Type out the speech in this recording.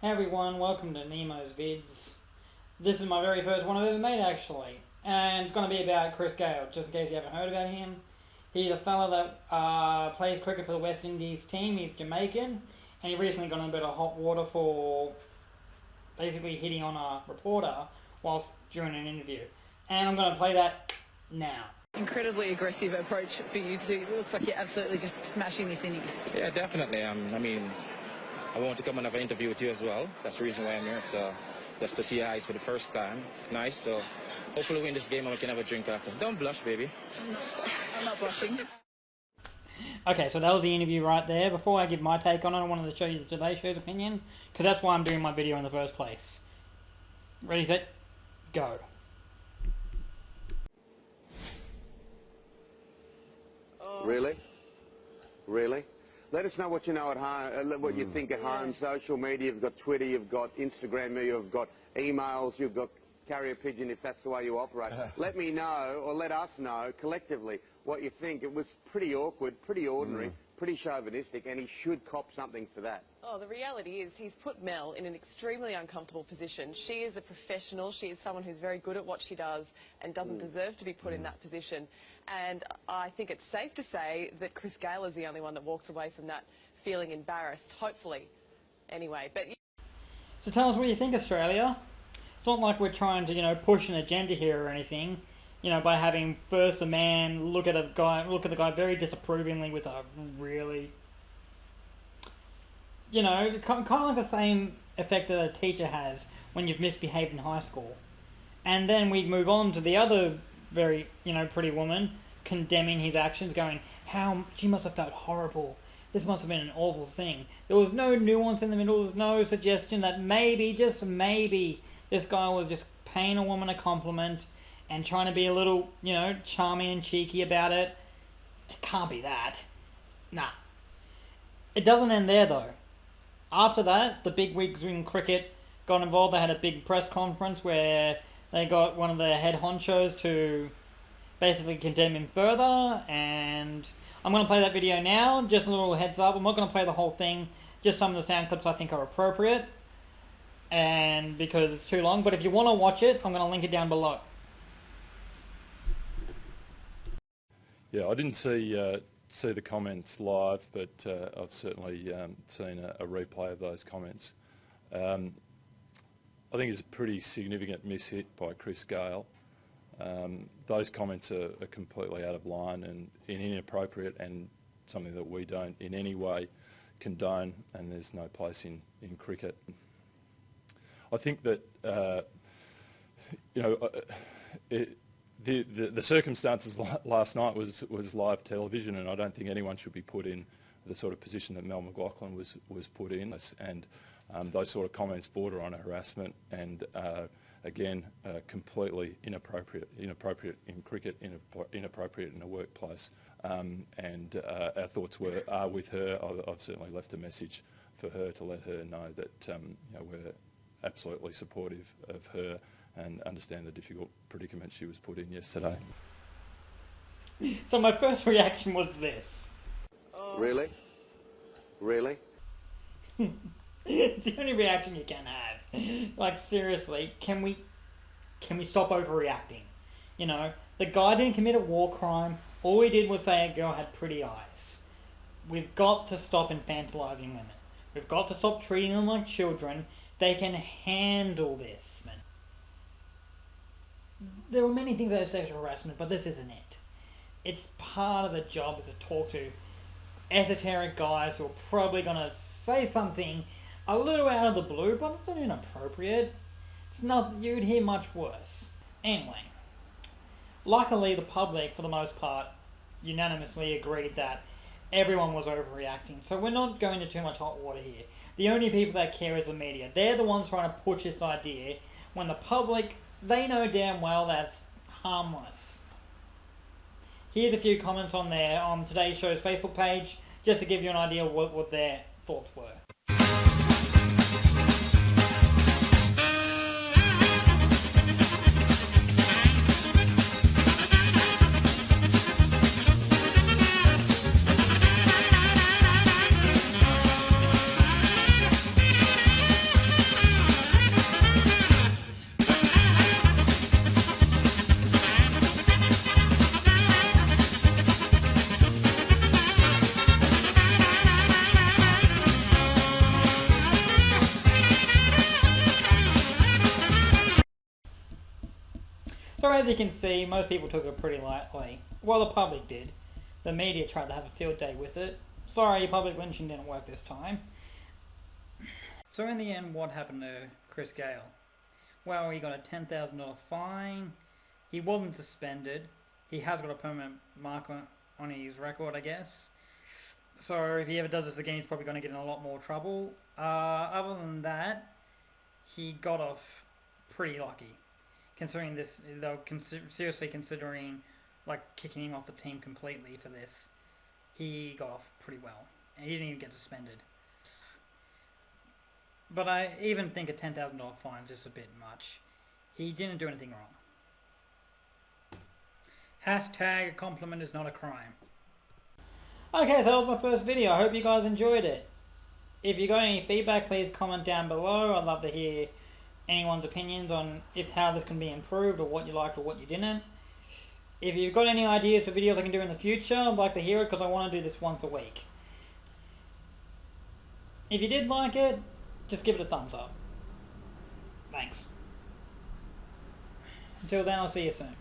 Hey everyone, welcome to Nemo's Vids. This is my very first one I've ever made actually, and it's going to be about Chris Gayle, just in case you haven't heard about him. He's a fella that plays cricket for the West Indies team. He's Jamaican, and he recently got in a bit of hot water for basically hitting on a reporter whilst during an interview. And I'm going to play that now. Incredibly aggressive approach for you two. It looks like you're absolutely just smashing this innings. Yeah, definitely. I want to come and have an interview with you as well. That's the reason why I'm here. So just to see your eyes for the first time. It's nice. So hopefully we win this game and we can have a drink after. Don't blush, baby. I'm not blushing. Okay, so that was the interview right there. Before I give my take on it, I wanted to show you the Today Show's opinion, because that's why I'm doing my video in the first place. Ready, set, go. Really? Really? Let us know what you know at home, what you think at home. Social media, you've got Twitter, you've got Instagram, you've got emails, you've got carrier pigeon if that's the way you operate. Let me know, or let us know, collectively, what you think. It was pretty awkward, pretty ordinary, pretty chauvinistic, and he should cop something for that. Oh, the reality is he's put Mel in an extremely uncomfortable position. She is a professional. She is someone who's very good at what she does and doesn't deserve to be put in that position. And I think it's safe to say that Chris Gayle is the only one that walks away from that feeling embarrassed, hopefully. Anyway, but... So tell us what you think, Australia. It's not like we're trying to, push an agenda here or anything, by having first a man look at the guy very disapprovingly with a really... kind of like the same effect that a teacher has when you've misbehaved in high school. And then we move on to the other very, pretty woman condemning his actions, going, how she must have felt horrible. This must have been an awful thing. There was no nuance in the middle. There's no suggestion that maybe, just maybe, this guy was just paying a woman a compliment and trying to be a little, charming and cheeky about it. It can't be that. Nah. It doesn't end there, though. After that, the big wigs in cricket got involved. They had a big press conference where they got one of the head honchos to basically condemn him further, and I'm going to play that video now. Just a little heads up, I'm not going to play the whole thing, just some of the sound clips I think are appropriate, and because it's too long, but if you want to watch it, I'm going to link it down below. Yeah, I didn't see the comments live, but I've certainly seen a replay of those comments. I think it's a pretty significant mishit by Chris Gayle. Those comments are completely out of line and inappropriate, and something that we don't in any way condone, and there's no place in cricket. I think that the circumstances last night was live television, and I don't think anyone should be put in the sort of position that Mel McLaughlin was put in, and those sort of comments border on harassment and again completely inappropriate in cricket, inappropriate in a workplace, and our thoughts are with her. I've certainly left a message for her to let her know that we're absolutely supportive of her and understand the difficult predicament she was put in yesterday. So my first reaction was this. Really? Really? It's the only reaction you can have. Like, seriously, can we stop overreacting? The guy didn't commit a war crime. All he did was say a girl had pretty eyes. We've got to stop infantilizing women. We've got to stop treating them like children. They can handle this. There were many things that are sexual harassment, but this isn't it. It's part of the job is to talk to esoteric guys who are probably going to say something a little out of the blue, but it's not inappropriate. It's not, you'd hear much worse. Anyway, luckily the public, for the most part, unanimously agreed that everyone was overreacting, so we're not going to too much hot water here. The only people that care is the media. They're the ones trying to push this idea, when the public, they know damn well that's harmless. Here's a few comments on Today's Show's Facebook page, just to give you an idea of what their thoughts were. So as you can see, most people took it pretty lightly. Well, the public did. The media tried to have a field day with it. Sorry, public lynching didn't work this time. So in the end, what happened to Chris Gayle? Well, he got a $10,000 fine. He wasn't suspended. He has got a permanent mark on his record, I guess. So if he ever does this again, he's probably going to get in a lot more trouble. Other than that, he got off pretty lucky. Considering this, they were seriously considering like kicking him off the team completely for this. He got off pretty well. And he didn't even get suspended. But I even think a $10,000 fine is just a bit much. He didn't do anything wrong. Hashtag a compliment is not a crime. Okay, so that was my first video. I hope you guys enjoyed it. If you got any feedback, please comment down below. I'd love to hear anyone's opinions on how this can be improved, or what you liked or what you didn't. If you've got any ideas for videos I can do in the future, I'd like to hear it, because I want to do this once a week. If you did like it, just give it a thumbs up. Thanks. Until then, I'll see you soon.